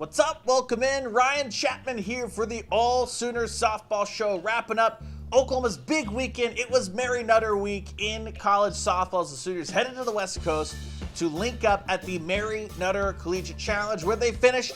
What's up? Welcome in. Ryan Chapman here for the AllSooners Softball Show, wrapping up Oklahoma's big weekend. It was Mary Nutter Week in college softball as the Sooners headed to the West Coast to link up at the Mary Nutter Collegiate Challenge, where they finished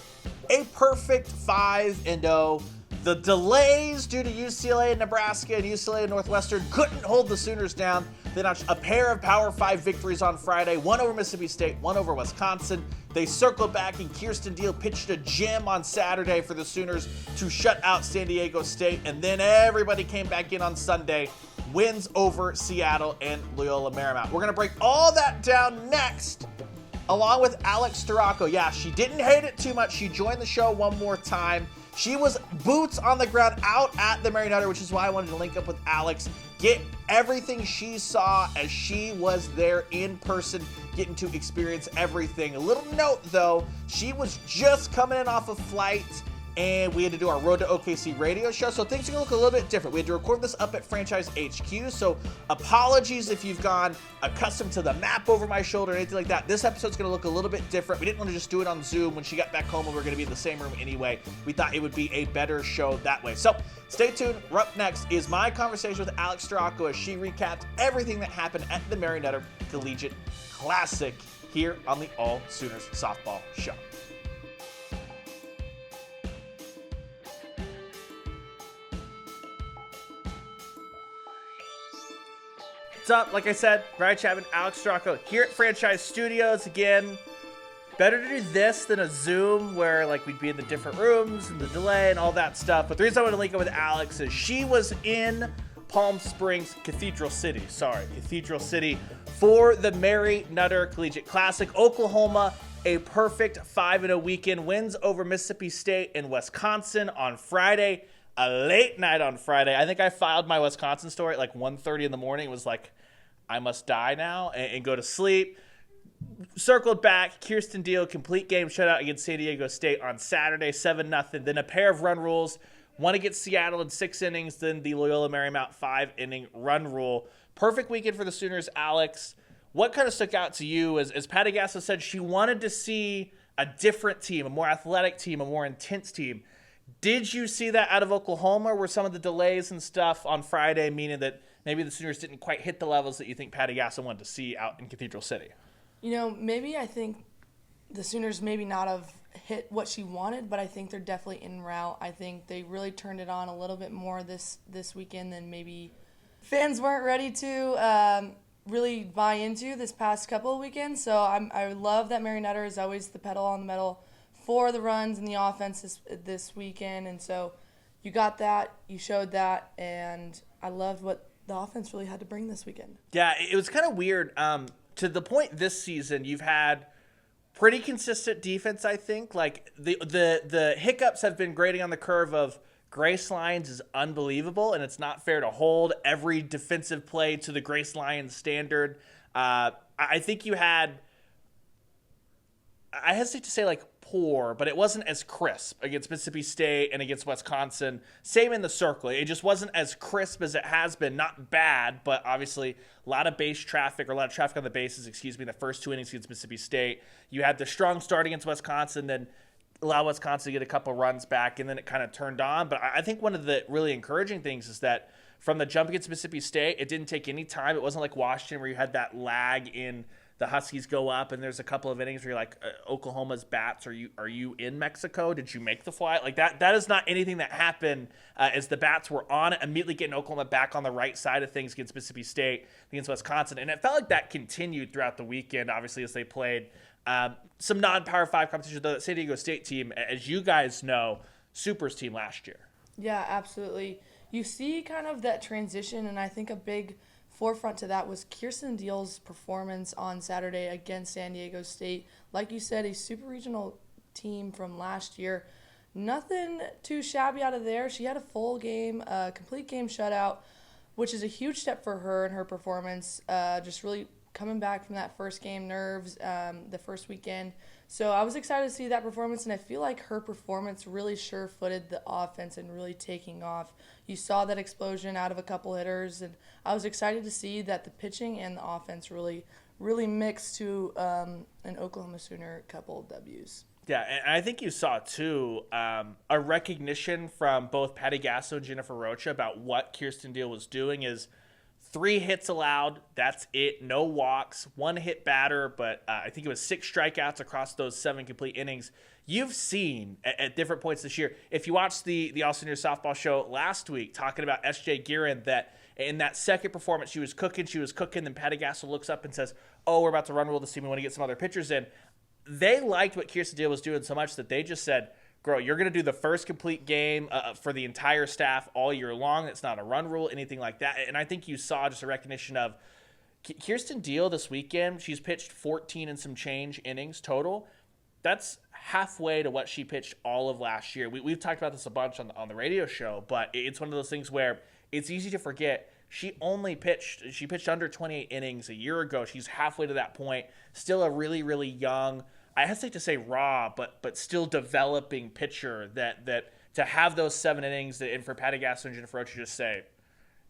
a perfect 5-0. The delays due to UCLA and Nebraska and UCLA and Northwestern couldn't hold the Sooners down. They notched a pair of Power 5 victories on Friday, one over Mississippi State, one over Wisconsin. They circled back, and Kirsten Deal pitched a gem on Saturday for the Sooners to shut out San Diego State, and then everybody came back in on Sunday. Wins over Seattle and Loyola Marymount. We're going to break all that down next, along with Alex Storako. Yeah, she didn't hate it too much. She joined the show one more time. She was boots on the ground out at the Mary Nutter, which is why I wanted to link up with Alex, get everything she saw as she was there in person, getting to experience everything. A little note, though, she was just coming in off a flight, and we had to do our Road to OKC radio show, so things are going to look a little bit different. We had to record this up at Franchise HQ, so apologies if you've gone accustomed to the map over my shoulder or anything like that. This episode's going to look a little bit different. We didn't want to just do it on Zoom when she got back home and we were going to be in the same room anyway. We thought it would be a better show that way. So stay tuned. Up next is my conversation with Alex Storako as she recapped everything that happened at the Mary Nutter Collegiate Classic here on the AllSooners Softball Show. What's up? Like I said, Ryan Chapman, Alex Storako here at Franchise Studios again. Better to do this than a Zoom where like we'd be in the different rooms and the delay and all that stuff. But the reason I want to link up with Alex is she was in Palm Springs, Cathedral City for the Mary Nutter Collegiate Classic. Oklahoma, a perfect 5-0 weekend, wins over Mississippi State and Wisconsin on Friday. A late night on Friday. I think I filed my Wisconsin story at like 1:30 in the morning. It was like, I must die now and go to sleep. Circled back, Kirsten Deal, complete game shutout against San Diego State on Saturday, 7-0. Then a pair of run rules, one against Seattle in 6 innings, then the Loyola Marymount 5-inning run rule. Perfect weekend for the Sooners, Alex. What kind of stuck out to you? As Patty Gasso said, she wanted to see a different team, a more athletic team, a more intense team. Did you see that out of Oklahoma? Were some of the delays and stuff on Friday meaning that maybe the Sooners didn't quite hit the levels that you think Patty Gasso wanted to see out in Cathedral City? You know, maybe I think the Sooners maybe not have hit what she wanted, but I think they're definitely en route. I think they really turned it on a little bit more this weekend than maybe fans weren't ready to really buy into this past couple of weekends. So I love that Mary Nutter is always the pedal on the metal for the runs and the offense this weekend. And so you got that, you showed that, and I loved what the offense really had to bring this weekend. Yeah, it was kind of weird. To the point this season, you've had pretty consistent defense, I think. Like the hiccups have been grading on the curve of Grace Lyons is unbelievable, and it's not fair to hold every defensive play to the Grace Lyons standard. I think you had, I hesitate to say like poor, but it wasn't as crisp against Mississippi State and against Wisconsin. Same in the circle. It just wasn't as crisp as it has been. Not bad, but obviously a lot of base traffic, or a lot of traffic on the bases, the first 2 innings against Mississippi State. You had the strong start against Wisconsin, then allow Wisconsin to get a couple runs back, and then it kind of turned on. But I think one of the really encouraging things is that from the jump against Mississippi State, it didn't take any time. It wasn't like Washington where you had that lag in the Huskies go up, and there's a couple of innings where you're like, Oklahoma's bats, are you in Mexico? Did you make the flight? Like that is not anything that happened as the bats were on it, immediately getting Oklahoma back on the right side of things against Mississippi State, against Wisconsin. And it felt like that continued throughout the weekend, obviously, as they played some non-Power 5 competition. The San Diego State team, as you guys know, Super's team last year. Yeah, absolutely. You see kind of that transition, and I think a big forefront to that was Kirsten Deal's performance on Saturday against San Diego State. Like you said, a super regional team from last year. Nothing too shabby out of there. She had a full game, complete game shutout, which is a huge step for her and her performance. Just really coming back from that first game nerves, the first weekend. So I was excited to see that performance, and I feel like her performance really sure-footed the offense and really taking off. You saw that explosion out of a couple hitters, and I was excited to see that the pitching and the offense really mixed to an Oklahoma Sooner couple W's. Yeah, and I think you saw, too, a recognition from both Patty Gasso and Jennifer Rocha about what Kirsten Deal was doing is 3 hits allowed. That's it. No walks. 1 hit batter, but I think it was 6 strikeouts across those 7 complete innings. You've seen at different points this year, if you watched the AllSooners Softball Show last week talking about S.J. Guerin, that in that second performance she was cooking, then Patty Gasso looks up and says, oh, we're about to run rule this team. We want to get some other pitchers in. They liked what Kirsten Deal was doing so much that they just said, girl, you're going to do the first complete game for the entire staff all year long. It's not a run rule, anything like that. And I think you saw just a recognition of Kirsten Deal this weekend. She's pitched 14 and some change innings total. That's halfway to what she pitched all of last year. We've talked about this a bunch on the radio show, but it's one of those things where it's easy to forget. She pitched under 28 innings a year ago. She's halfway to that point. Still a really, really young, I hesitate to say raw, but still developing pitcher that to have those 7 innings and for Patty Gasso and Jennifer Rocha to just say,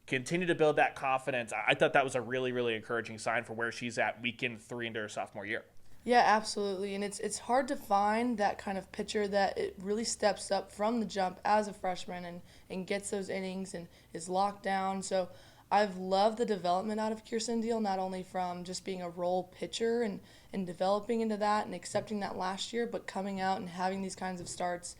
continue to build that confidence. I thought that was a really, really encouraging sign for where she's at weekend 3 into her sophomore year. Yeah, absolutely. And it's hard to find that kind of pitcher that it really steps up from the jump as a freshman and gets those innings and is locked down. So I've loved the development out of Kirsten Deal, not only from just being a role pitcher and developing into that and accepting that last year, but coming out and having these kinds of starts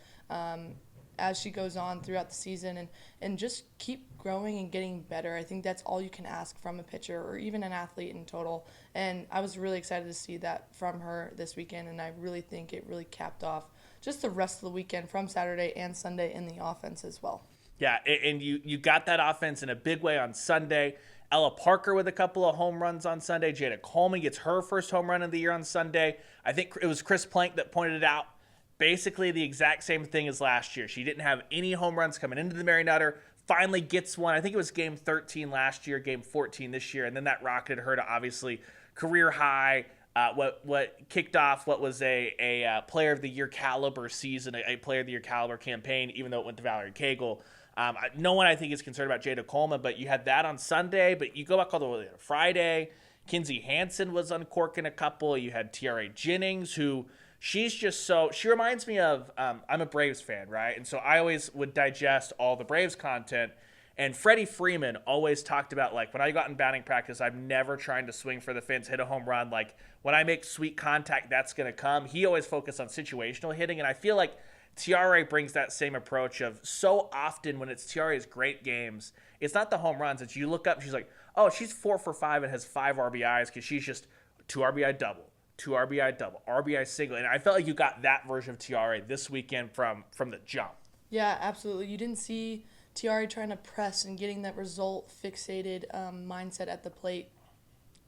as she goes on throughout the season and just keep growing and getting better. I think that's all you can ask from a pitcher or even an athlete in total. And I was really excited to see that from her this weekend, and I really think it really capped off just the rest of the weekend from Saturday and Sunday in the offense as well. Yeah, and you got that offense in a big way on Sunday. Ella Parker with a couple of home runs on Sunday. Jada Coleman gets her first home run of the year on Sunday. I think it was Chris Plank that pointed it out. Basically the exact same thing as last year. She didn't have any home runs coming into the Mary Nutter. Finally gets one. I think it was game 13 last year, game 14 this year, and then that rocketed her to obviously career high. What kicked off what was a Player of the Year caliber season, a Player of the Year caliber campaign, even though it went to Valerie Cagle. No one, I think, is concerned about Jada Coleman, but you had that on Sunday. But you go back all the way to Friday. Kinsey Hansen was uncorking a couple. You had Tiare Jennings, who she's just so – she reminds me of I'm a Braves fan, right? And so I always would digest all the Braves content. And Freddie Freeman always talked about, like, when I got in batting practice, I'm never trying to swing for the fence, hit a home run. Like, when I make sweet contact, that's going to come. He always focused on situational hitting, and I feel like Tiare brings that same approach of so often when it's Tiare's great games, it's not the home runs. It's you look up and she's like, oh, she's 4 for 5 and has 5 RBIs because she's just 2 RBI double, 2 RBI double, RBI single. And I felt like you got that version of Tiare this weekend from the jump. Yeah, absolutely. You didn't see Tiare trying to press and getting that result fixated mindset at the plate.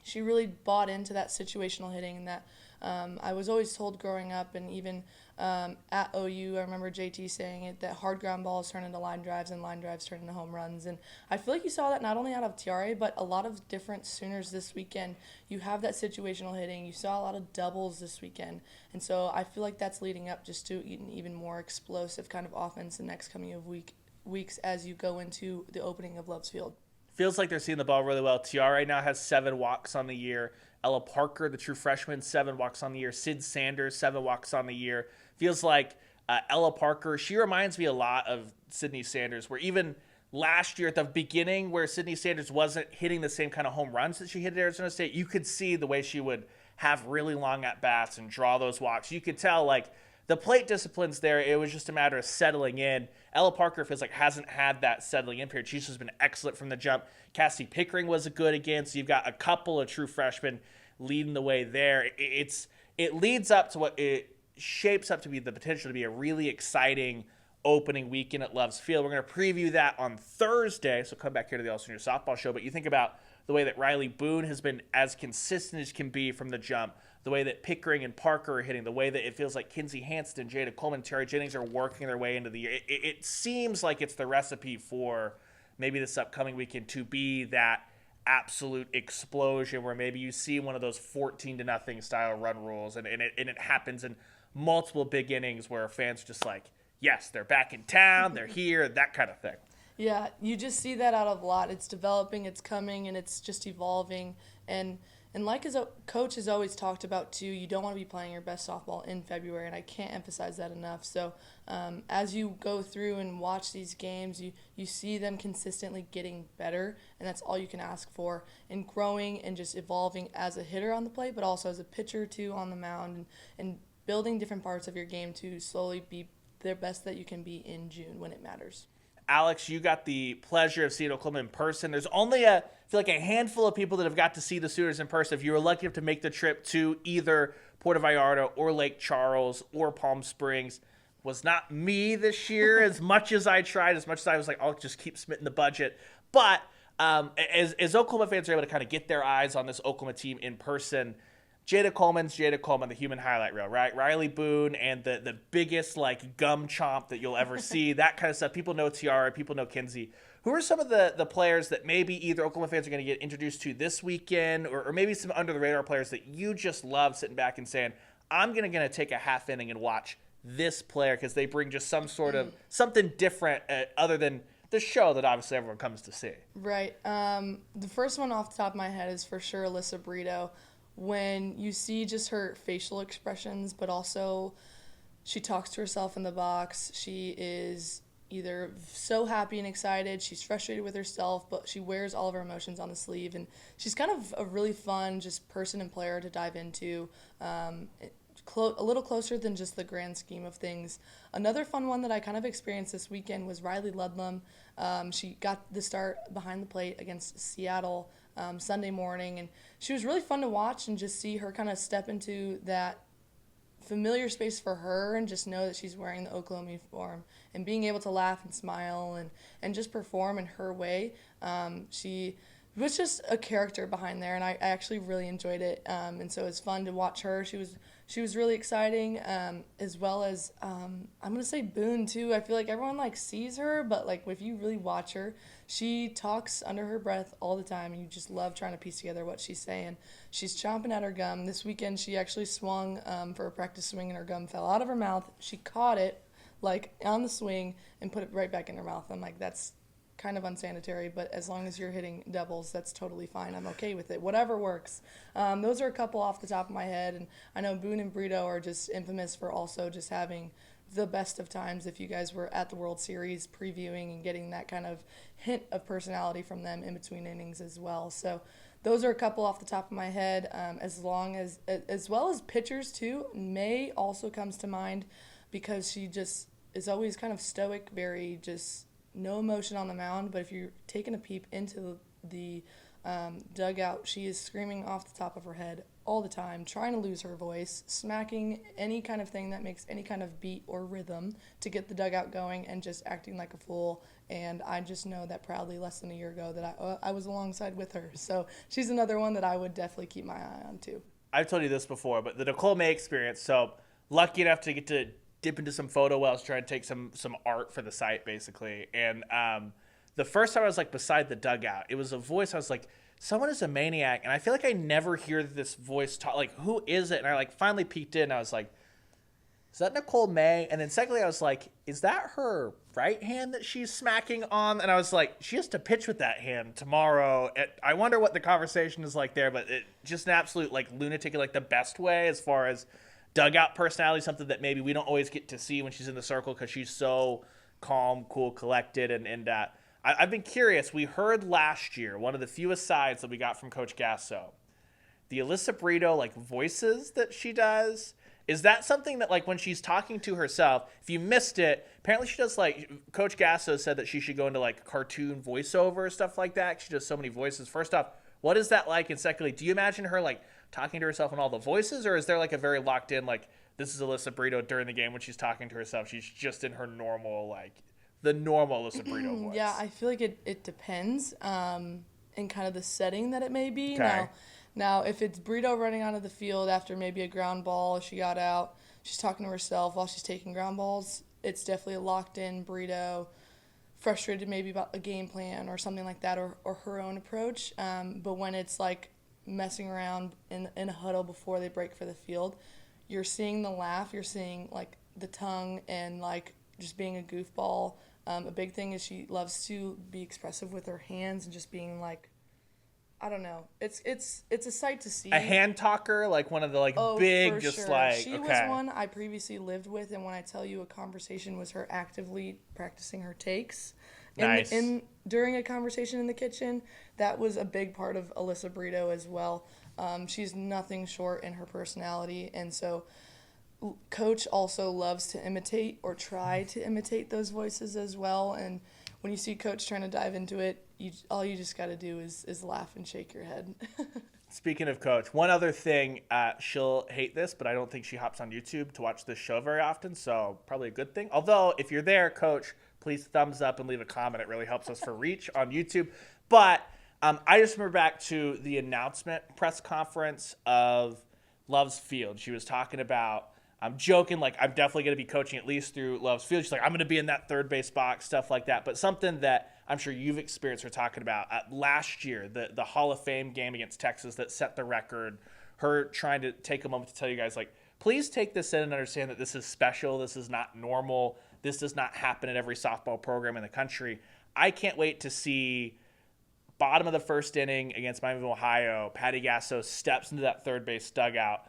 She really bought into that situational hitting, and that I was always told growing up, and even at OU, I remember JT saying it, that hard ground balls turn into line drives and line drives turn into home runs. And I feel like you saw that not only out of Tiare, but a lot of different Sooners this weekend. You have that situational hitting. You saw a lot of doubles this weekend. And so I feel like that's leading up just to an even more explosive kind of offense the next coming of weeks as you go into the opening of Love's Field. Feels like they're seeing the ball really well. Tiare now has 7 walks on the year. Ella Parker, the true freshman, 7 walks on the year. Sid Sanders, 7 walks on the year. Feels like Ella Parker, she reminds me a lot of Sydney Sanders, where even last year at the beginning where Sydney Sanders wasn't hitting the same kind of home runs that she hit at Arizona State, you could see the way she would have really long at-bats and draw those walks. You could tell, like, the plate discipline's there. It was just a matter of settling in. Ella Parker feels like hasn't had that settling in period. She's just been excellent from the jump. Cassie Pickering was a good again. So you've got a couple of true freshmen leading the way there. It leads up to what it shapes up to be the potential to be a really exciting opening weekend at Love's Field. We're going to preview that on Thursday. So come back here to the AllSooners Softball Show. But you think about the way that Riley Boone has been as consistent as can be from the jump, the way that Pickering and Parker are hitting, the way that it feels like Kinsey Hansen, Jada Coleman, Tiare Jennings are working their way into the year. It seems like it's the recipe for maybe this upcoming weekend to be that absolute explosion where maybe you see one of those 14-0 style run rules, and it happens in multiple big innings where fans are just like, yes, they're back in town, they're here, that kind of thing. Yeah, you just see that out of a lot. It's developing, it's coming, and it's just evolving. And And like his coach has always talked about too, you don't want to be playing your best softball in February, and I can't emphasize that enough. So as you go through and watch these games, you see them consistently getting better, and that's all you can ask for, and growing and just evolving as a hitter on the plate, but also as a pitcher too on the mound, and building different parts of your game to slowly be the best that you can be in June when it matters. Alex, you got the pleasure of seeing Oklahoma in person. There's only I feel like a handful of people that have got to see the Sooners in person. If you were lucky enough to make the trip to either Puerto Vallarta or Lake Charles or Palm Springs, was not me this year. As much as I tried, as much as I was like, I'll just keep smitting the budget. But as Oklahoma fans are able to kind of get their eyes on this Oklahoma team in person, Jada Coleman, the human highlight reel, right? Riley Boone and the biggest like gum chomp that you'll ever see, that kind of stuff. People know Tiara, people know Kinsey. Who are some of the players that maybe either Oklahoma fans are going to get introduced to this weekend, or maybe some under the radar players that you just love sitting back and saying, I'm going to take a half inning and watch this player because they bring just some sort of something different other than the show that obviously everyone comes to see? Right. The first one off the top of my head is for sure Alyssa Brito. When you see just her facial expressions, but also she talks to herself in the box. She is either so happy and excited, she's frustrated with herself, but she wears all of her emotions on the sleeve. And she's kind of a really fun just person and player to dive into, a little closer than just the grand scheme of things. Another fun one that I kind of experienced this weekend was Riley Ludlam. She got the start behind the plate against Seattle Sunday morning, and she was really fun to watch and just see her kind of step into that familiar space for her and just know that she's wearing the Oklahoma uniform and being able to laugh and smile and just perform in her way. She was just a character behind there, and I actually really enjoyed it. And so it's fun to watch her. She was really exciting, as well as I'm gonna say Boone too. I feel like everyone like sees her, but like if you really watch her, she talks under her breath all the time, and you just love trying to piece together what she's saying. She's chomping at her gum. This weekend she actually swung for a practice swing, and her gum fell out of her mouth. She caught it like on the swing and put it right back in her mouth. I'm like, that's kind of unsanitary, but as long as you're hitting doubles, that's totally fine. I'm okay with it. Whatever works. Those are a couple off the top of my head, and I know Boone and Brito are just infamous for also just having the best of times. If you guys were at the World Series previewing and getting that kind of hint of personality from them in between innings as well. So those are a couple off the top of my head, as well as pitchers too. May also comes to mind because she just is always kind of stoic, very just no emotion on the mound, but if you're taking a peep into the dugout, she is screaming off the top of her head all the time, trying to lose her voice, smacking any kind of thing that makes any kind of beat or rhythm to get the dugout going, and just acting like a fool. And I just know that proudly less than a year ago that I was alongside with her. So she's another one that I would definitely keep my eye on too. I've told you this before, but the Nicole May experience, so lucky enough to get to dip into some photo wells, try and take some art for the site, basically. And the first time I was like beside the dugout, it was a voice. I was like, someone is a maniac, and I feel like I never hear this voice talk. Like, who is it? And I like finally peeked in. And I was like, is that Nicole May? And then secondly, I was like, is that her right hand that she's smacking on? And I was like, she has to pitch with that hand tomorrow. I wonder what the conversation is like there, but it just an absolute like lunatic in like the best way as far as dugout personality, something that maybe we don't always get to see when she's in the circle because she's so calm, cool, collected. And I've been curious. We heard last year, one of the few asides that we got from Coach Gasso, the Alyssa Brito like voices that she does. Is that something that like when she's talking to herself, if you missed it, apparently she does like, Coach Gasso said that she should go into like cartoon voiceover, stuff like that. She does so many voices. First off, what is that like? And secondly, do you imagine her like talking to herself in all the voices, or is there like a very locked in, like this is Alyssa Brito during the game when she's talking to herself, she's just in her normal, like the normal Alyssa Brito voice? Yeah, I feel like it depends in kind of the setting that it may be. Okay. Now, if it's Brito running onto the field after maybe a ground ball, she got out, she's talking to herself while she's taking ground balls, it's definitely a locked in Brito, frustrated maybe about a game plan or something like that, or her own approach. But when it's like messing around in a huddle before they break for the field, you're seeing the laugh, you're seeing like the tongue and like just being a goofball. A big thing is she loves to be expressive with her hands and just being like I don't know. It's a sight to see. A hand talker, like one of the big, for just sure. like She okay. was one I previously lived with, and when I tell you a conversation was her actively practicing her takes Nice. during a conversation in the kitchen, that was a big part of Alyssa Brito as well. She's nothing short in her personality, and so Coach also loves to imitate or try to imitate those voices as well. And when you see Coach trying to dive into it, all you just got to do is laugh and shake your head. Speaking of Coach, one other thing, she'll hate this, but I don't think she hops on YouTube to watch this show very often, so probably a good thing. Although, if you're there, Coach, please thumbs up and leave a comment. It really helps us for reach on YouTube. But I just remember back to the announcement press conference of Love's Field. She was talking about, I'm joking, like I'm definitely going to be coaching at least through Love's Field. She's like, I'm going to be in that third base box, stuff like that. But something that I'm sure you've experienced her talking about last year, the Hall of Fame game against Texas that set the record, her trying to take a moment to tell you guys, like, please take this in and understand that this is special. This is not normal. This does not happen at every softball program in the country. I can't wait to see bottom of the first inning against Miami of Ohio, Patty Gasso steps into that third base dugout.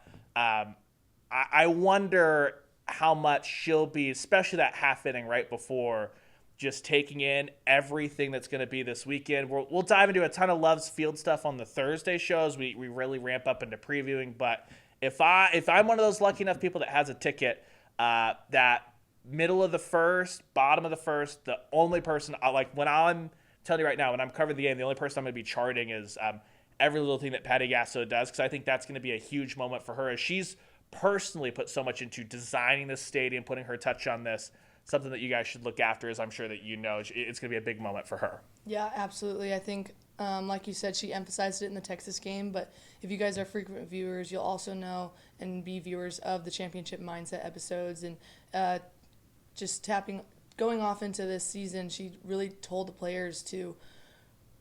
I wonder how much she'll be, especially that half inning right before, just taking in everything that's going to be this weekend. We'll dive into a ton of Love's Field stuff on the Thursday shows. We really ramp up into previewing. But if I'm one of those lucky enough people that has a ticket, that middle of the first, bottom of the first, the only person when I'm telling you right now, when I'm covering the game, the only person I'm going to be charting is every little thing that Patty Gasso does, because I think that's going to be a huge moment for her as she's personally put so much into designing this stadium, putting her touch on this. Something that you guys should look after, as I'm sure that you know, it's going to be a big moment for her. Yeah, absolutely. I think, like you said, she emphasized it in the Texas game, but if you guys are frequent viewers, you'll also know and be viewers of the Championship Mindset episodes. And going off into this season, she really told the players to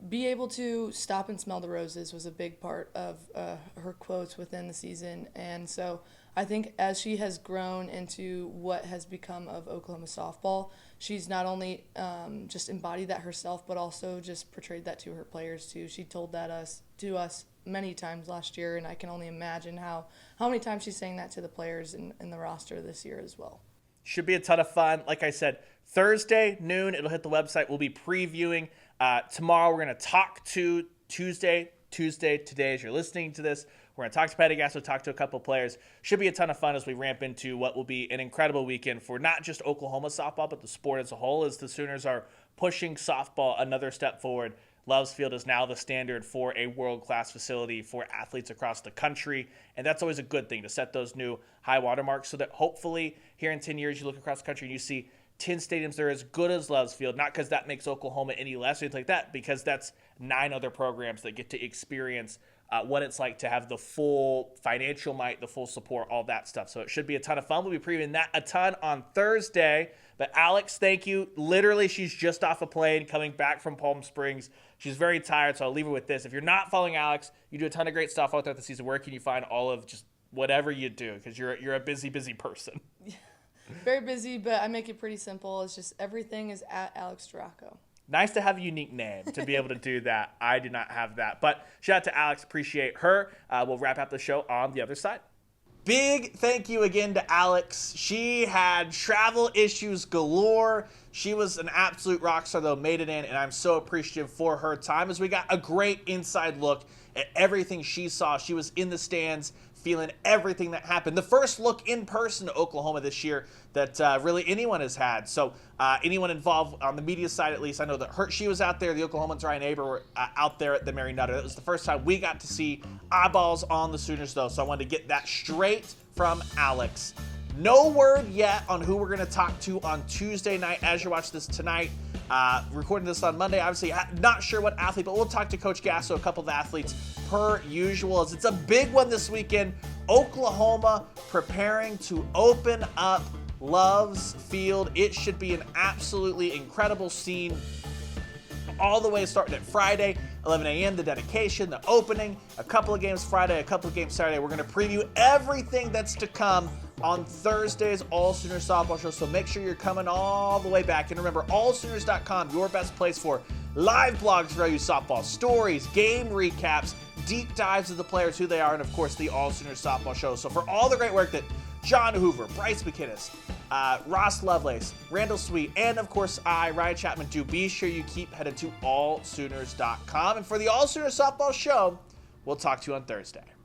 be able to stop and smell the roses was a big part of her quotes within the season. And so I think as she has grown into what has become of Oklahoma softball, she's not only just embodied that herself, but also just portrayed that to her players too. She told that to us many times last year, and I can only imagine how many times she's saying that to the players in the roster this year as well. Should be a ton of fun. Like I said, Thursday, noon, it'll hit the website. We'll be previewing. Tomorrow, we're going to talk to Tuesday, today, as you're listening to this. We're going to talk to Patty Gasso, talk to a couple players. Should be a ton of fun as we ramp into what will be an incredible weekend for not just Oklahoma softball, but the sport as a whole, as the Sooners are pushing softball another step forward. Love's Field is now the standard for a world-class facility for athletes across the country, and that's always a good thing to set those new high water marks so that hopefully here in 10 years you look across the country and you see 10 stadiums that are as good as Love's Field, not because that makes Oklahoma any less or anything like that, because that's 9 other programs that get to experience what it's like to have the full financial might, the full support, all that stuff. So it should be a ton of fun. We'll be previewing that a ton on Thursday. But Alex, thank you. Literally, she's just off a plane coming back from Palm Springs. She's very tired, so I'll leave her with this. If you're not following Alex, you do a ton of great stuff out there this season. Where can you find all of just whatever you do? Because you're a busy person. Very busy, but I make it pretty simple. It's just everything is at Alex Storako. Nice to have a unique name to be able to do that. I do not have that. But shout out to Alex. Appreciate her. We'll wrap up the show on the other side. Big thank you again to Alex. She had travel issues galore. She was an absolute rock star, though, made it in, and I'm so appreciative for her time as we got a great inside look at everything she saw. She was in the stands, feeling everything that happened. The first look in person to Oklahoma this year that really anyone has had. So anyone involved on the media side, at least, I know that she was out there. The Oklahomans, Ryan Aber, were out there at the Mary Nutter. That was the first time we got to see eyeballs on the Sooners, though. So I wanted to get that straight from Alex. No word yet on who we're going to talk to on Tuesday night as you watch this tonight. Recording this on Monday, obviously not sure what athlete, but we'll talk to Coach Gasso, a couple of athletes per usual, as it's a big one this weekend. Oklahoma preparing to open up Love's Field. It should be an absolutely incredible scene all the way starting at Friday, 11 a.m., the dedication, the opening, a couple of games Friday, a couple of games Saturday. We're going to preview everything that's to come on Thursday's AllSooners Softball Show, so make sure you're coming all the way back. And remember, allsooners.com, your best place for live blogs for you softball stories, game recaps, deep dives of the players, who they are, and of course the AllSooners Softball Show. So for all the great work that John Hoover, Bryce McKinnis, Ross Lovelace, Randall Sweet, and of course I, Ryan Chapman, do, be sure you keep headed to allsooners.com. And for the AllSooners Softball Show, we'll talk to you on Thursday.